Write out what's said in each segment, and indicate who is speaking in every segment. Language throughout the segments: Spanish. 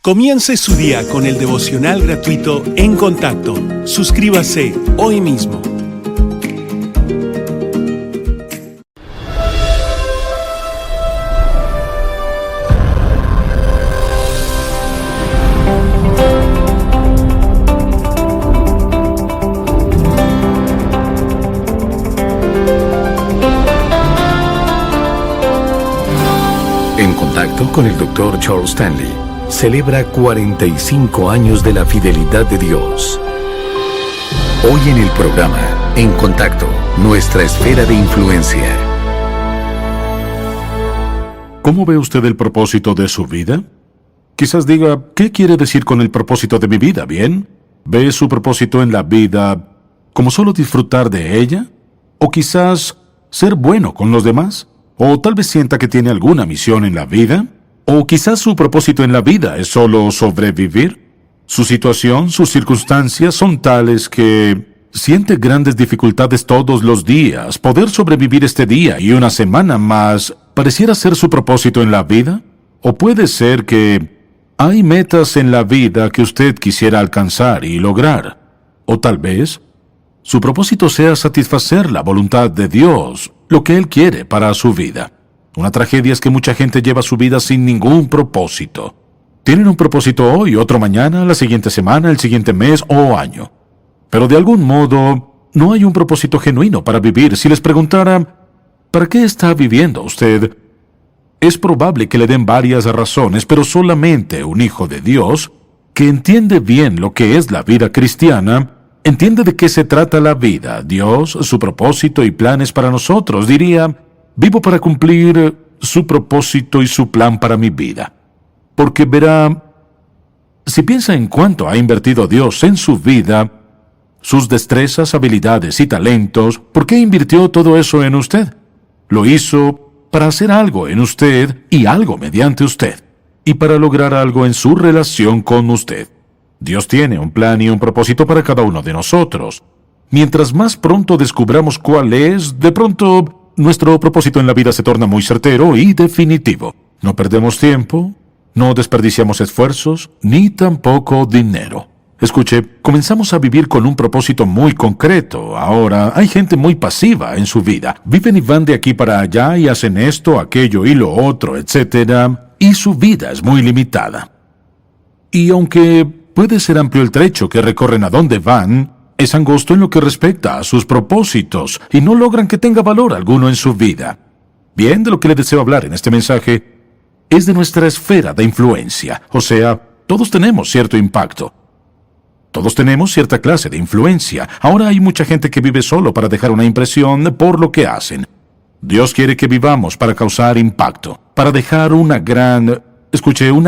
Speaker 1: Comience su día con el devocional gratuito En Contacto. Suscríbase hoy mismo.
Speaker 2: En Contacto con el Dr. Charles Stanley celebra 45 años de la fidelidad de Dios. Hoy en el programa En Contacto, nuestra esfera de influencia.
Speaker 3: ¿Cómo ve usted el propósito de su vida? Quizás diga, ¿qué quiere decir con el propósito de mi vida? ¿Bien? ¿Ve su propósito en la vida como solo disfrutar de ella? ¿O quizás ser bueno con los demás? ¿O tal vez sienta que tiene alguna misión en la vida? ¿O quizás su propósito en la vida es solo sobrevivir? Su situación, sus circunstancias son tales que siente grandes dificultades todos los días. Poder sobrevivir este día y una semana más pareciera ser su propósito en la vida. ¿O puede ser que hay metas en la vida que usted quisiera alcanzar y lograr? ¿O tal vez su propósito sea satisfacer la voluntad de Dios, lo que Él quiere para su vida? Una tragedia es que mucha gente lleva su vida sin ningún propósito. Tienen un propósito hoy, otro mañana, la siguiente semana, el siguiente mes o año. Pero de algún modo, no hay un propósito genuino para vivir. Si les preguntara, ¿para qué está viviendo usted? Es probable que le den varias razones, pero solamente un hijo de Dios, que entiende bien lo que es la vida cristiana, entiende de qué se trata la vida, Dios, su propósito y planes para nosotros. Diría, vivo para cumplir su propósito y su plan para mi vida. Porque verá, si piensa en cuánto ha invertido Dios en su vida, sus destrezas, habilidades y talentos, ¿por qué invirtió todo eso en usted? Lo hizo para hacer algo en usted y algo mediante usted, y para lograr algo en su relación con usted. Dios tiene un plan y un propósito para cada uno de nosotros. Mientras más pronto descubramos cuál es, de pronto nuestro propósito en la vida se torna muy certero y definitivo. No perdemos tiempo, no desperdiciamos esfuerzos, ni tampoco dinero. Escuche, comenzamos a vivir con un propósito muy concreto. Ahora, hay gente muy pasiva en su vida. Viven y van de aquí para allá y hacen esto, aquello y lo otro, etc. Y su vida es muy limitada. Y aunque puede ser amplio el trecho que recorren a donde van, es angosto en lo que respecta a sus propósitos y no logran que tenga valor alguno en su vida. Bien, de lo que le deseo hablar en este mensaje es de nuestra esfera de influencia. O sea, todos tenemos cierto impacto. Todos tenemos cierta clase de influencia. Ahora hay mucha gente que vive solo para dejar una impresión por lo que hacen. Dios quiere que vivamos para causar impacto, para dejar una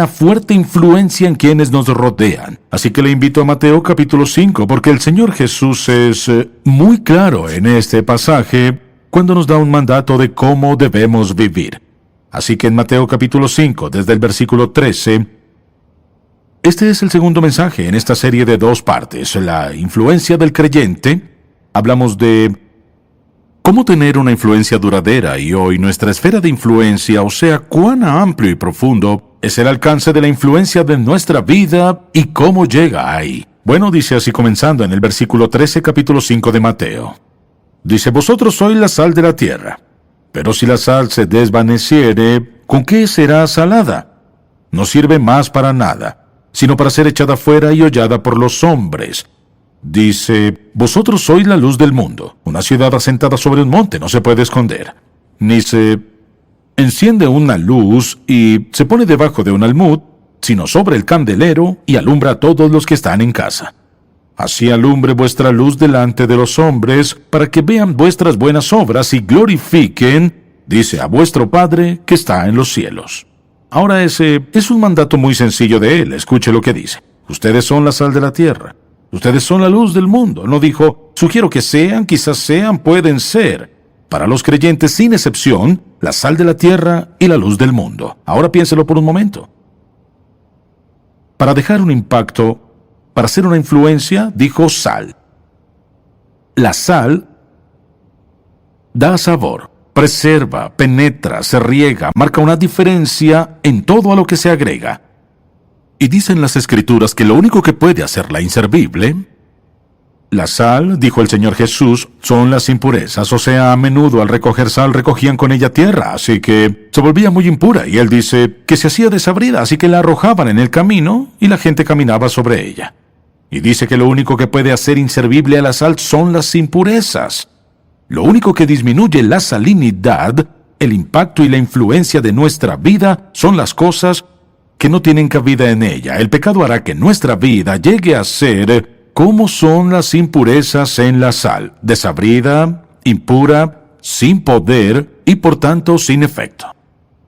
Speaker 3: fuerte influencia en quienes nos rodean. Así que le invito a Mateo capítulo 5, porque el Señor Jesús es muy claro en este pasaje cuando nos da un mandato de cómo debemos vivir. Así que en Mateo capítulo 5, desde el versículo 13, este es el segundo mensaje en esta serie de 2 partes, la influencia del creyente. Hablamos de cómo tener una influencia duradera y hoy nuestra esfera de influencia, o sea, cuán amplio y profundo es el alcance de la influencia de nuestra vida y cómo llega ahí. Bueno, dice así comenzando en el versículo 13, capítulo 5 de Mateo. Dice, vosotros sois la sal de la tierra, pero si la sal se desvaneciere, ¿con qué será salada? No sirve más para nada, sino para ser echada fuera y hollada por los hombres. Dice, vosotros sois la luz del mundo. Una ciudad asentada sobre un monte no se puede esconder. Ni se enciende una luz y se pone debajo de un almud, sino sobre el candelero y alumbra a todos los que están en casa. Así alumbre vuestra luz delante de los hombres, para que vean vuestras buenas obras y glorifiquen, dice, a vuestro Padre que está en los cielos. Ahora ese es un mandato muy sencillo de Él. Escuche lo que dice. Ustedes son la sal de la tierra. Ustedes son la luz del mundo. No dijo, sugiero que sean, quizás sean, pueden ser. Para los creyentes, sin excepción, la sal de la tierra y la luz del mundo. Ahora piénselo por un momento. Para dejar un impacto, para hacer una influencia, dijo sal. La sal da sabor, preserva, penetra, se riega, marca una diferencia en todo a lo que se agrega. Y dicen las Escrituras que lo único que puede hacerla inservible, la sal, dijo el Señor Jesús, son las impurezas. O sea, a menudo al recoger sal recogían con ella tierra, así que se volvía muy impura. Y él dice que se hacía desabrida, así que la arrojaban en el camino y la gente caminaba sobre ella. Y dice que lo único que puede hacer inservible a la sal son las impurezas. Lo único que disminuye la salinidad, el impacto y la influencia de nuestra vida son las cosas que no tienen cabida en ella. El pecado hará que nuestra vida llegue a ser como son las impurezas en la sal: desabrida, impura, sin poder y por tanto sin efecto.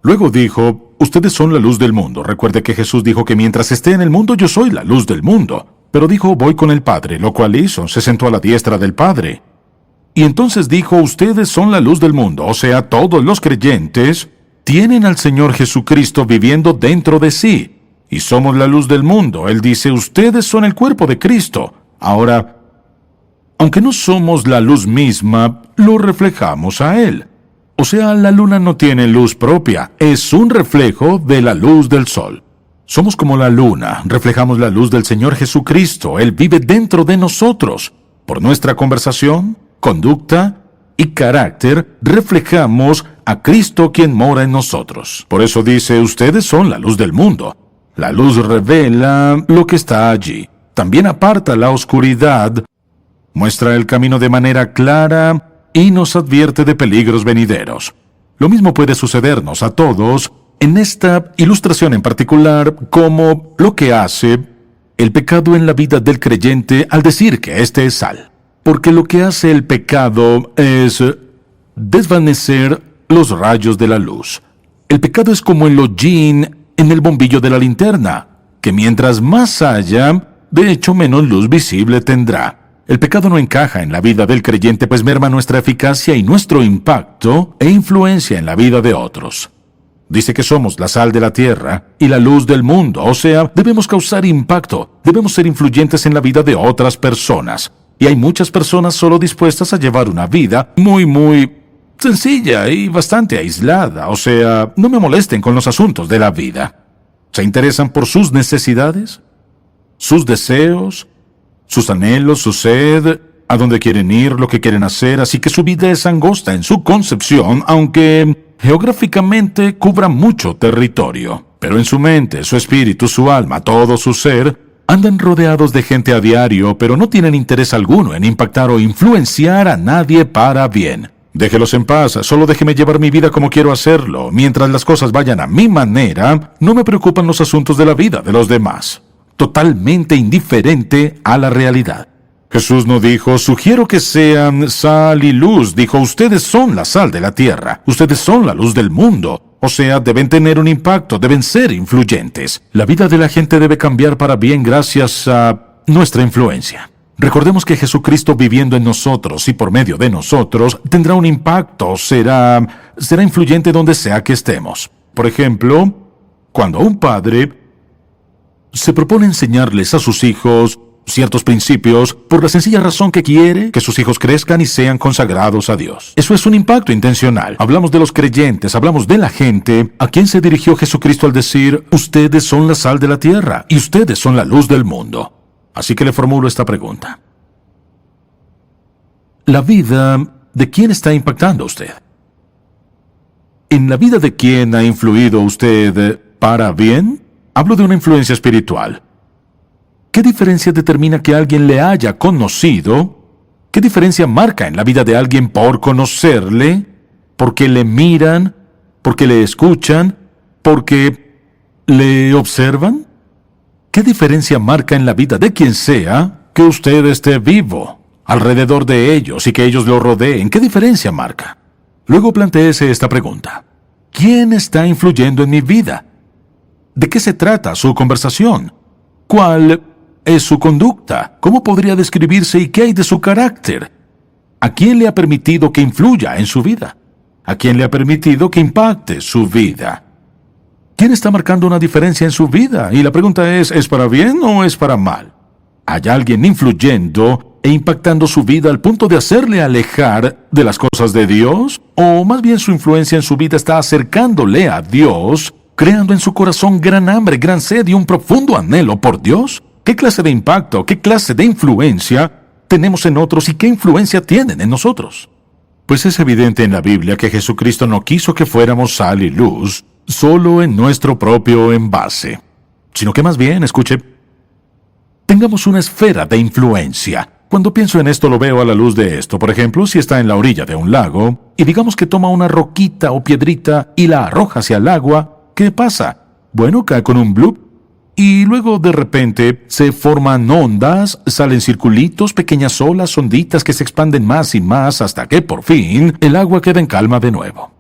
Speaker 3: Luego dijo, ustedes son la luz del mundo. Recuerde que Jesús dijo que mientras esté en el mundo yo soy la luz del mundo. Pero dijo, voy con el Padre, lo cual hizo, se sentó a la diestra del Padre. Y entonces dijo, ustedes son la luz del mundo, o sea, todos los creyentes tienen al Señor Jesucristo viviendo dentro de sí. Y somos la luz del mundo. Él dice, ustedes son el cuerpo de Cristo. Ahora, aunque no somos la luz misma, lo reflejamos a Él. O sea, la luna no tiene luz propia, es un reflejo de la luz del sol. Somos como la luna, reflejamos la luz del Señor Jesucristo. Él vive dentro de nosotros. Por nuestra conversación, conducta y carácter, reflejamos a Cristo quien mora en nosotros. Por eso dice, ustedes son la luz del mundo. La luz revela lo que está allí. También aparta la oscuridad, muestra el camino de manera clara y nos advierte de peligros venideros. Lo mismo puede sucedernos a todos en esta ilustración en particular, como lo que hace el pecado en la vida del creyente al decir que éste es sal. Porque lo que hace el pecado es desvanecer los rayos de la luz. El pecado es como el hollín en el bombillo de la linterna, que mientras más haya, de hecho menos luz visible tendrá. El pecado no encaja en la vida del creyente, pues merma nuestra eficacia y nuestro impacto e influencia en la vida de otros. Dice que somos la sal de la tierra y la luz del mundo, o sea, debemos causar impacto, debemos ser influyentes en la vida de otras personas. Y hay muchas personas solo dispuestas a llevar una vida muy sencilla y bastante aislada, o sea, no me molesten con los asuntos de la vida. ¿Se interesan por sus necesidades, sus deseos, sus anhelos, su sed, a dónde quieren ir, lo que quieren hacer? Así que su vida es angosta en su concepción, aunque geográficamente cubra mucho territorio. Pero en su mente, su espíritu, su alma, todo su ser, andan rodeados de gente a diario, pero no tienen interés alguno en impactar o influenciar a nadie para bien. Déjelos en paz, solo déjeme llevar mi vida como quiero hacerlo. Mientras las cosas vayan a mi manera, no me preocupan los asuntos de la vida de los demás. Totalmente indiferente a la realidad. Jesús no dijo, sugiero que sean sal y luz. Dijo, ustedes son la sal de la tierra. Ustedes son la luz del mundo. O sea, deben tener un impacto, deben ser influyentes. La vida de la gente debe cambiar para bien gracias a nuestra influencia. Recordemos que Jesucristo viviendo en nosotros y por medio de nosotros tendrá un impacto, será influyente donde sea que estemos. Por ejemplo, cuando un padre se propone enseñarles a sus hijos ciertos principios por la sencilla razón que quiere que sus hijos crezcan y sean consagrados a Dios. Eso es un impacto intencional. Hablamos de los creyentes, hablamos de la gente a quien se dirigió Jesucristo al decir, ustedes son la sal de la tierra y ustedes son la luz del mundo. Así que le formulo esta pregunta. ¿La vida de quién está impactando usted? ¿En la vida de quién ha influido usted para bien? Hablo de una influencia espiritual. ¿Qué diferencia determina que alguien le haya conocido? ¿Qué diferencia marca en la vida de alguien por conocerle? ¿Porque le miran? ¿Porque le escuchan? ¿Porque le observan? ¿Qué diferencia marca en la vida de quien sea que usted esté vivo, alrededor de ellos y que ellos lo rodeen? ¿Qué diferencia marca? Luego plantéese esta pregunta. ¿Quién está influyendo en mi vida? ¿De qué se trata su conversación? ¿Cuál es su conducta? ¿Cómo podría describirse y qué hay de su carácter? ¿A quién le ha permitido que influya en su vida? ¿A quién le ha permitido que impacte su vida? ¿Quién está marcando una diferencia en su vida? Y la pregunta ¿es para bien o es para mal? ¿Hay alguien influyendo e impactando su vida al punto de hacerle alejar de las cosas de Dios? ¿O más bien su influencia en su vida está acercándole a Dios creando en su corazón gran hambre, gran sed y un profundo anhelo por Dios? ¿Qué clase de impacto, qué clase de influencia tenemos en otros y qué influencia tienen en nosotros? Pues es evidente en la Biblia que Jesucristo no quiso que fuéramos sal y luz solo en nuestro propio envase, sino que más bien, escuche, tengamos una esfera de influencia. Cuando pienso en esto lo veo a la luz de esto. Por ejemplo, si está en la orilla de un lago y digamos que toma una roquita o piedrita y la arroja hacia el agua, ¿qué pasa? Bueno, cae con un bloop y luego de repente se forman ondas, salen circulitos, pequeñas olas, onditas que se expanden más y más hasta que por fin el agua queda en calma de nuevo.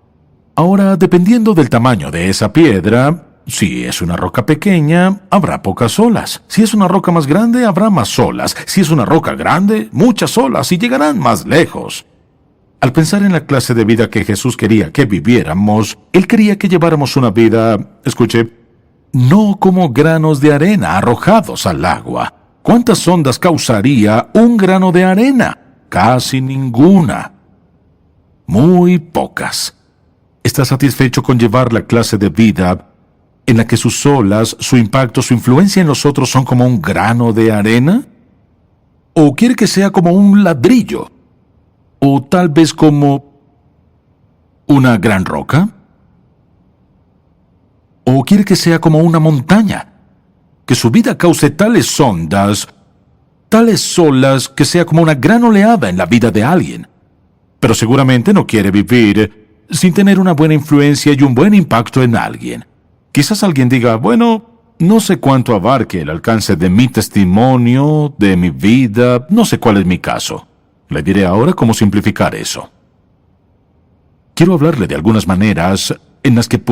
Speaker 3: Ahora, dependiendo del tamaño de esa piedra, si es una roca pequeña, habrá pocas olas. Si es una roca más grande, habrá más olas. Si es una roca grande, muchas olas y llegarán más lejos. Al pensar en la clase de vida que Jesús quería que viviéramos, Él quería que lleváramos una vida, escuche, no como granos de arena arrojados al agua. ¿Cuántas ondas causaría un grano de arena? Casi ninguna. Muy pocas. ¿Está satisfecho con llevar la clase de vida en la que sus olas, su impacto, su influencia en los otros son como un grano de arena? ¿O quiere que sea como un ladrillo? ¿O tal vez como una gran roca? ¿O quiere que sea como una montaña? Que su vida cause tales ondas, tales olas, que sea como una gran oleada en la vida de alguien. Pero seguramente no quiere vivir sin tener una buena influencia y un buen impacto en alguien. Quizás alguien diga, bueno, no sé cuánto abarque el alcance de mi testimonio, de mi vida, no sé cuál es mi caso. Le diré ahora cómo simplificar eso. Quiero hablarle de algunas maneras en las que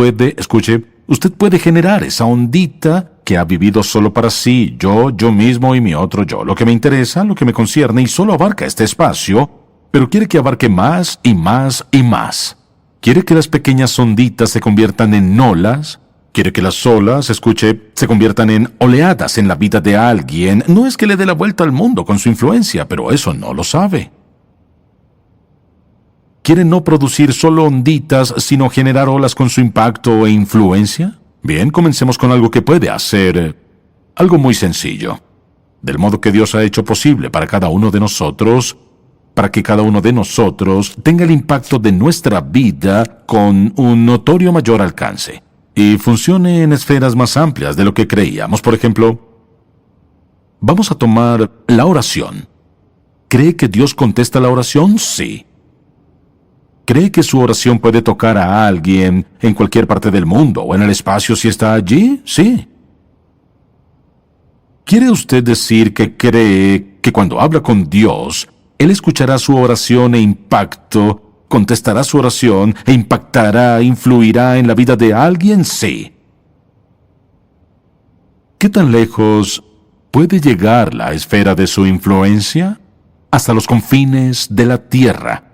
Speaker 3: usted puede generar esa ondita que ha vivido solo para sí, yo mismo y mi otro yo. Lo que me interesa, lo que me concierne y solo abarca este espacio, pero quiere que abarque más y más y más. Quiere que las pequeñas onditas se conviertan en olas. Quiere que las olas, se conviertan en oleadas en la vida de alguien. No es que le dé la vuelta al mundo con su influencia, pero eso no lo sabe. ¿Quiere no producir solo onditas, sino generar olas con su impacto e influencia? Bien, comencemos con algo que puede hacer, algo muy sencillo. Del modo que Dios ha hecho posible para cada uno de nosotros, para que cada uno de nosotros tenga el impacto de nuestra vida con un notorio mayor alcance y funcione en esferas más amplias de lo que creíamos. Por ejemplo, vamos a tomar la oración. ¿Cree que Dios contesta la oración? Sí. ¿Cree que su oración puede tocar a alguien en cualquier parte del mundo o en el espacio si está allí? Sí. ¿Quiere usted decir que cree que cuando habla con Dios, Él escuchará su oración contestará su oración e impactará, influirá en la vida de alguien? Sí. ¿Qué tan lejos puede llegar la esfera de su influencia? Hasta los confines de la tierra.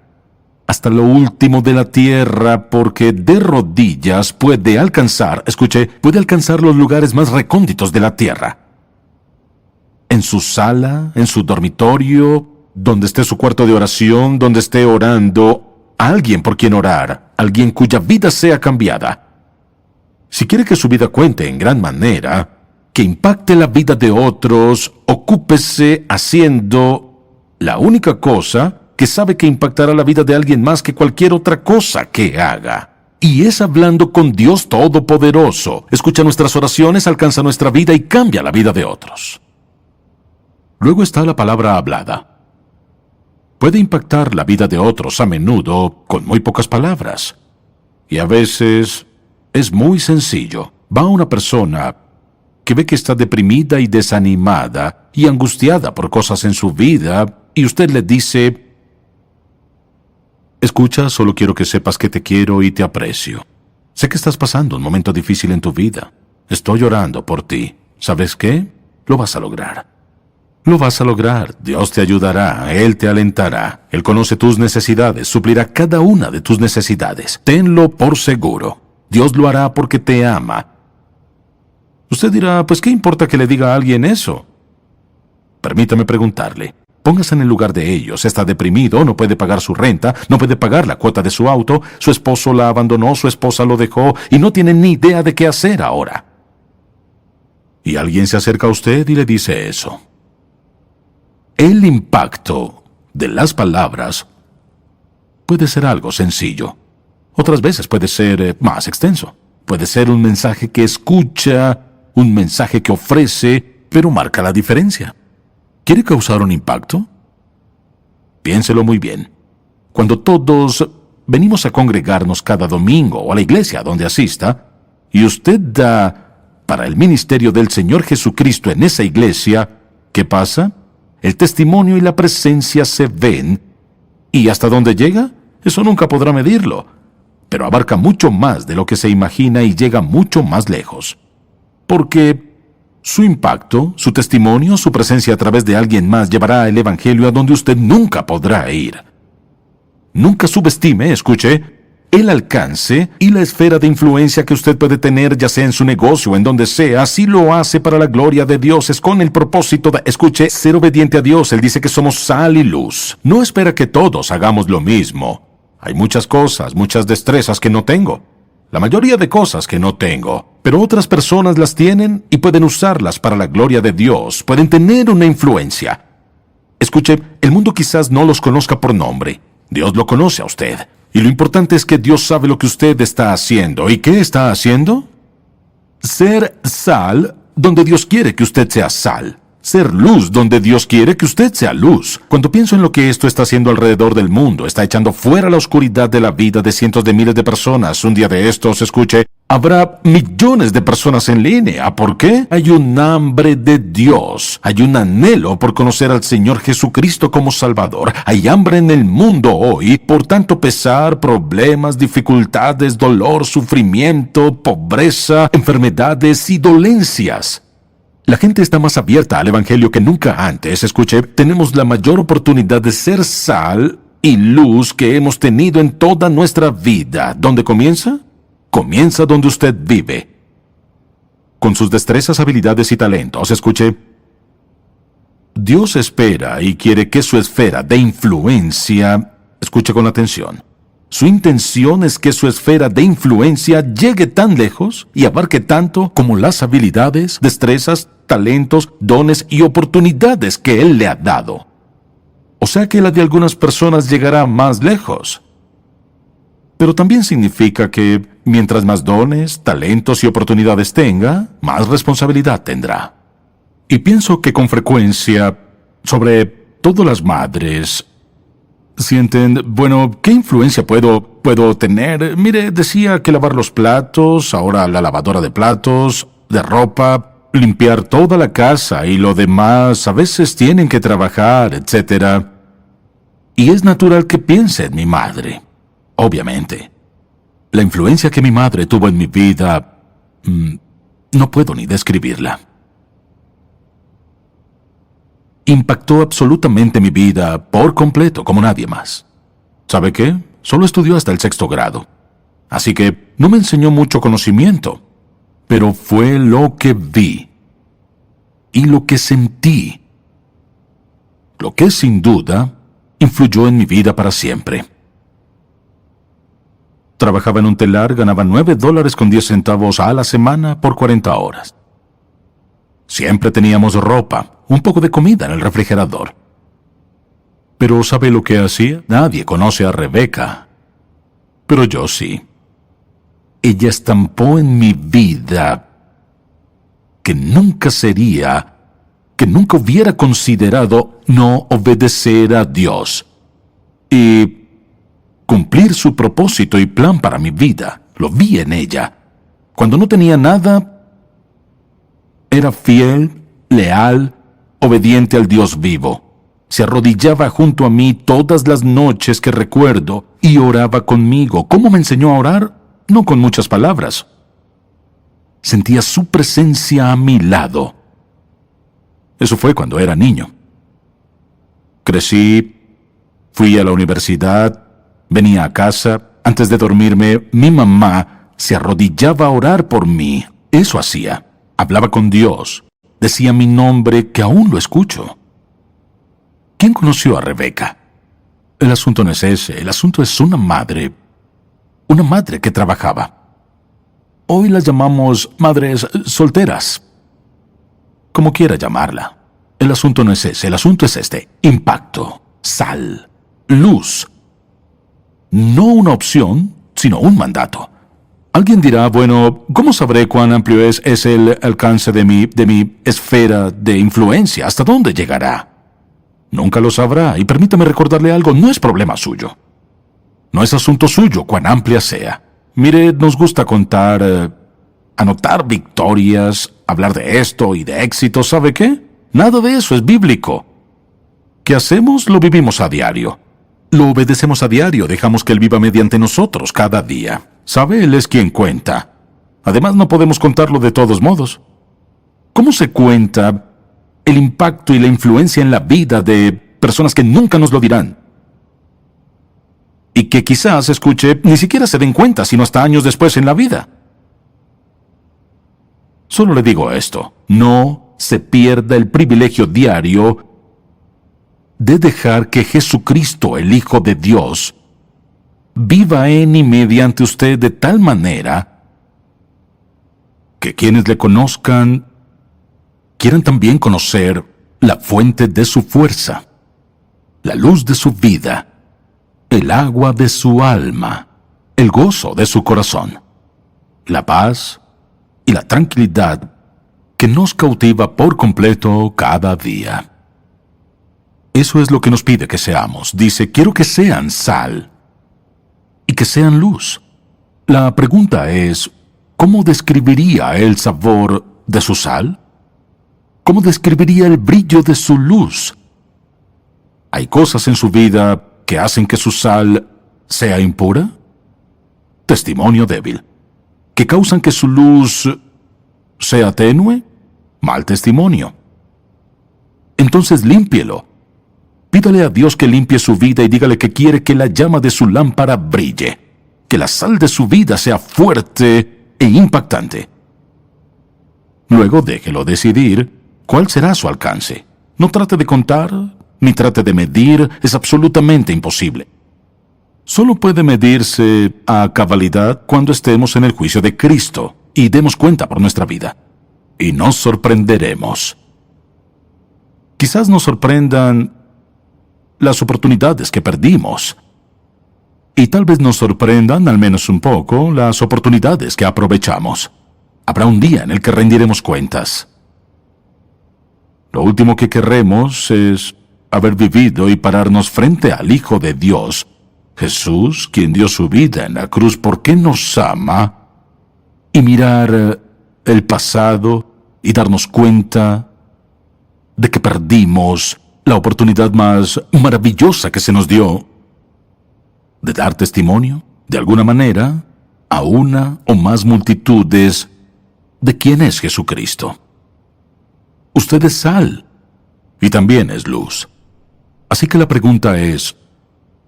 Speaker 3: Hasta lo último de la tierra, porque de rodillas puede alcanzar los lugares más recónditos de la tierra. En su sala, en su dormitorio, donde esté su cuarto de oración, donde esté orando, alguien por quien orar, alguien cuya vida sea cambiada. Si quiere que su vida cuente en gran manera, que impacte la vida de otros, ocúpese haciendo la única cosa que sabe que impactará la vida de alguien más que cualquier otra cosa que haga. Y es hablando con Dios Todopoderoso. Escucha nuestras oraciones, alcanza nuestra vida y cambia la vida de otros. Luego está la palabra hablada. Puede impactar la vida de otros a menudo con muy pocas palabras. Y a veces es muy sencillo. Va una persona que ve que está deprimida y desanimada y angustiada por cosas en su vida y usted le dice: escucha, solo quiero que sepas que te quiero y te aprecio. Sé que estás pasando un momento difícil en tu vida. Estoy orando por ti. ¿Sabes qué? Lo vas a lograr. Lo vas a lograr. Dios te ayudará. Él te alentará. Él conoce tus necesidades. Suplirá cada una de tus necesidades. Tenlo por seguro. Dios lo hará porque te ama. Usted dirá, pues ¿qué importa que le diga a alguien eso? Permítame preguntarle, Póngase en el lugar de ellos. Está deprimido, no puede pagar su renta, no puede pagar la cuota de su auto, su esposo la abandonó, su esposa lo dejó y no tiene ni idea de qué hacer ahora. Y alguien se acerca a usted y le dice eso. El impacto de las palabras puede ser algo sencillo. Otras veces puede ser más extenso. Puede ser un mensaje que escucha, un mensaje que ofrece, pero marca la diferencia. ¿Quiere causar un impacto? Piénselo muy bien. Cuando todos venimos a congregarnos cada domingo o a la iglesia donde asista, y usted da para el ministerio del Señor Jesucristo en esa iglesia, ¿qué pasa? El testimonio y la presencia se ven. ¿Y hasta dónde llega? Eso nunca podrá medirlo. Pero abarca mucho más de lo que se imagina y llega mucho más lejos. Porque su impacto, su testimonio, su presencia a través de alguien más llevará el Evangelio a donde usted nunca podrá ir. Nunca subestime, escuche, el alcance y la esfera de influencia que usted puede tener, ya sea en su negocio o en donde sea. Si lo hace para la gloria de Dios, es con el propósito de, escuche, ser obediente a Dios. Él dice que somos sal y luz. No espera que todos hagamos lo mismo. Hay muchas cosas, muchas destrezas que no tengo. La mayoría de cosas que no tengo, pero otras personas las tienen y pueden usarlas para la gloria de Dios, pueden tener una influencia. Escuche, el mundo quizás no los conozca por nombre, Dios lo conoce a usted, y lo importante es que Dios sabe lo que usted está haciendo. ¿Y qué está haciendo? Ser sal donde Dios quiere que usted sea sal. Ser luz donde Dios quiere que usted sea luz. Cuando pienso en lo que esto está haciendo alrededor del mundo, está echando fuera la oscuridad de la vida de cientos de miles de personas. Un día de estos, escuche, habrá millones de personas en línea. ¿Por qué? Hay un hambre de Dios. Hay un anhelo por conocer al Señor Jesucristo como Salvador. Hay hambre en el mundo hoy. Por tanto, pesar, problemas, dificultades, dolor, sufrimiento, pobreza, enfermedades y dolencias. La gente está más abierta al Evangelio que nunca antes. Escuche, tenemos la mayor oportunidad de ser sal y luz que hemos tenido en toda nuestra vida. ¿Dónde comienza? Comienza donde usted vive. Con sus destrezas, habilidades y talentos. Escuche, Dios espera y quiere que su esfera de influencia, escuche con atención, su intención es que su esfera de influencia llegue tan lejos y abarque tanto como las habilidades, destrezas, talentos, dones y oportunidades que Él le ha dado. O sea que la de algunas personas llegará más lejos. Pero también significa que mientras más dones, talentos y oportunidades tenga, más responsabilidad tendrá. Y pienso que con frecuencia, sobre todo las madres, sienten, bueno, ¿qué influencia puedo tener? Mire, decía que lavar los platos, ahora la lavadora de platos, de ropa, limpiar toda la casa y lo demás, a veces tienen que trabajar, etc. Y es natural que piense en mi madre, obviamente. La influencia que mi madre tuvo en mi vida, no puedo ni describirla. Impactó absolutamente mi vida por completo, como nadie más. ¿Sabe qué? Solo estudió hasta el 6º grado. Así que no me enseñó mucho conocimiento, pero fue lo que vi y lo que sentí, lo que sin duda influyó en mi vida para siempre. Trabajaba en un telar, ganaba $9.10 a la semana por 40 horas. Siempre teníamos ropa, un poco de comida en el refrigerador. Pero ¿sabe lo que hacía? Nadie conoce a Rebeca, pero yo sí. Ella estampó en mi vida que nunca hubiera considerado no obedecer a Dios y cumplir su propósito y plan para mi vida. Lo vi en ella. Cuando no tenía nada, era fiel, leal, obediente al Dios vivo. Se arrodillaba junto a mí todas las noches que recuerdo y oraba conmigo. ¿Cómo me enseñó a orar? No con muchas palabras. Sentía su presencia a mi lado. Eso fue cuando era niño. Crecí, fui a la universidad, venía a casa. Antes de dormirme, mi mamá se arrodillaba a orar por mí. Eso hacía. Hablaba con Dios. Decía mi nombre, que aún lo escucho. ¿Quién conoció a Rebeca? El asunto no es ese, el asunto es una madre que trabajaba. Hoy las llamamos madres solteras, como quiera llamarla. El asunto no es ese, el asunto es este: impacto, sal, luz. No una opción, sino un mandato. Alguien dirá, bueno, ¿cómo sabré cuán amplio es el alcance de mi esfera de influencia? ¿Hasta dónde llegará? Nunca lo sabrá, y permítame recordarle algo, no es problema suyo. No es asunto suyo cuán amplia sea. Mire, nos gusta contar, anotar victorias, hablar de esto y de éxito, ¿sabe qué? Nada de eso es bíblico. ¿Qué hacemos? Lo vivimos a diario. Lo obedecemos a diario, dejamos que Él viva mediante nosotros cada día. ¿Sabe? Él es quien cuenta. Además, no podemos contarlo de todos modos. ¿Cómo se cuenta el impacto y la influencia en la vida de personas que nunca nos lo dirán? Y que quizás, escuche, ni siquiera se den cuenta, sino hasta años después en la vida. Solo le digo esto: no se pierda el privilegio diario de dejar que Jesucristo, el Hijo de Dios, viva en y mediante usted de tal manera que quienes le conozcan quieran también conocer la fuente de su fuerza, la luz de su vida, el agua de su alma, el gozo de su corazón, la paz y la tranquilidad que nos cautiva por completo cada día. Eso es lo que nos pide que seamos. Dice, quiero que sean sal y que sean luz. La pregunta es, ¿cómo describiría el sabor de su sal? ¿Cómo describiría el brillo de su luz? ¿Hay cosas en su vida que hacen que su sal sea impura? Testimonio débil. ¿Que causan que su luz sea tenue? Mal testimonio. Entonces límpielo. Pídale a Dios que limpie su vida y dígale que quiere que la llama de su lámpara brille, que la sal de su vida sea fuerte e impactante. Luego déjelo decidir cuál será su alcance. No trate de contar, ni trate de medir, es absolutamente imposible. Solo puede medirse a cabalidad cuando estemos en el juicio de Cristo y demos cuenta por nuestra vida. Y nos sorprenderemos. Quizás nos sorprendan las oportunidades que perdimos. Y tal vez nos sorprendan, al menos un poco, las oportunidades que aprovechamos. Habrá un día en el que rendiremos cuentas. Lo último que querremos es haber vivido y pararnos frente al Hijo de Dios, Jesús, quien dio su vida en la cruz porque nos ama, y mirar el pasado y darnos cuenta de que perdimos la oportunidad más maravillosa que se nos dio de dar testimonio, de alguna manera, a una o más multitudes de quién es Jesucristo. Usted es sal y también es luz. Así que la pregunta es,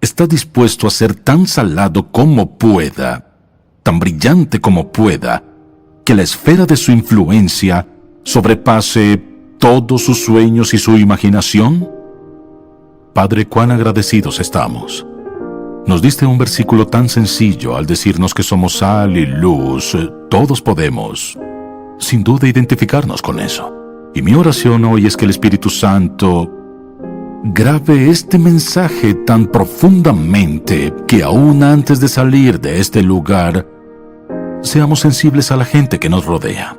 Speaker 3: ¿está dispuesto a ser tan salado como pueda, tan brillante como pueda, que la esfera de su influencia sobrepase todos sus sueños y su imaginación? Padre, cuán agradecidos estamos. Nos diste un versículo tan sencillo al decirnos que somos sal y luz. Todos podemos, sin duda, identificarnos con eso. Y mi oración hoy es que el Espíritu Santo grabe este mensaje tan profundamente que aún antes de salir de este lugar, seamos sensibles a la gente que nos rodea.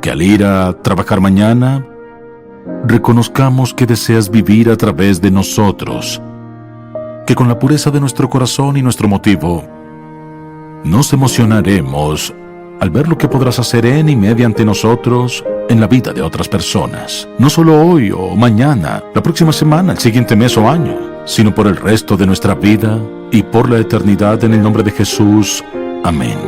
Speaker 3: Que al ir a trabajar mañana, reconozcamos que deseas vivir a través de nosotros. Que con la pureza de nuestro corazón y nuestro motivo, nos emocionaremos al ver lo que podrás hacer en y mediante nosotros en la vida de otras personas. No solo hoy o mañana, la próxima semana, el siguiente mes o año, sino por el resto de nuestra vida y por la eternidad, en el nombre de Jesús. Amén.